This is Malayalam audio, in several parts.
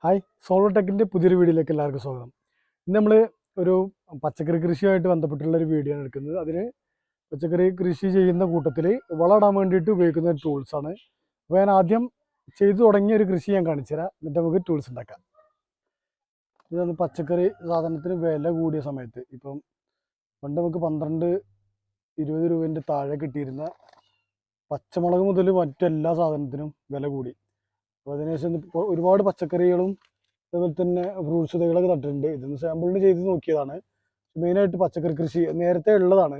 ഹായ്, സോളോ ടെക്കിൻ്റെ പുതിയൊരു വീഡിയോയിലേക്ക് എല്ലാവർക്കും സ്വാഗതം. ഇന്ന് നമ്മൾ ഒരു പച്ചക്കറി കൃഷിയുമായിട്ട് ബന്ധപ്പെട്ടുള്ള ഒരു വീഡിയോ ആണ് എടുക്കുന്നത്. അതിന് പച്ചക്കറി കൃഷി ചെയ്യുന്ന കൂട്ടത്തിൽ വളമിടാൻ വേണ്ടിയിട്ട് ഉപയോഗിക്കുന്ന ഒരു ടൂൾസാണ്. അപ്പോൾ ഞാൻ ആദ്യം ചെയ്തു തുടങ്ങിയ ഒരു കൃഷി ഞാൻ കാണിച്ചു തരാം, എന്നിട്ട് നമുക്ക് ടൂൾസ് ഉണ്ടാക്കാം. ഇതാണ് പച്ചക്കറി സാധനത്തിന് വില കൂടിയ സമയത്ത്. ഇപ്പം പണ്ട് നമുക്ക് 12-20 രൂപേൻ്റെ താഴെ കിട്ടിയിരുന്ന പച്ചമുളക് മുതൽ മറ്റെല്ലാ സാധനത്തിനും വില കൂടി. അപ്പോൾ അതിനുശേഷം ഇപ്പോൾ ഒരുപാട് പച്ചക്കറികളും അതുപോലെ തന്നെ ഫ്രൂട്ട്സ് തൈകളൊക്കെ നട്ടിട്ടുണ്ട്. ഇതൊന്ന് സാമ്പിളിന് ചെയ്ത് നോക്കിയതാണ്. മെയിനായിട്ട് പച്ചക്കറി കൃഷി നേരത്തെ ഉള്ളതാണ്.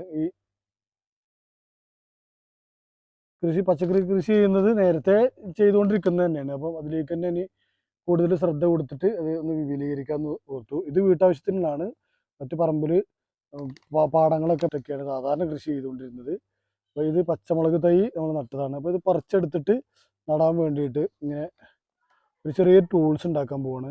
പച്ചക്കറി കൃഷി ചെയ്യുന്നത് നേരത്തെ ചെയ്തുകൊണ്ടിരിക്കുന്നത് തന്നെയാണ്. അപ്പം അതിലേക്ക് തന്നെ ഇനി കൂടുതൽ ശ്രദ്ധ കൊടുത്തിട്ട് അത് ഒന്ന് വിപുലീകരിക്കാമെന്ന് ഓർത്തു. ഇത് വീട്ടാവശ്യത്തിനാണ്. മറ്റു പറമ്പിൽ പാടങ്ങളൊക്കെ ഒക്കെയാണ് സാധാരണ കൃഷി ചെയ്തുകൊണ്ടിരുന്നത്. അപ്പോൾ ഇത് പച്ചമുളക് തൈ നമ്മൾ നട്ടതാണ്. അപ്പോൾ ഇത് പറിച്ചെടുത്തിട്ട് നടാൻ വേണ്ടിയിട്ട് ഇങ്ങനെ ഒരു ചെറിയ ടൂൾസ് ഉണ്ടാക്കാൻ പോവാണ്.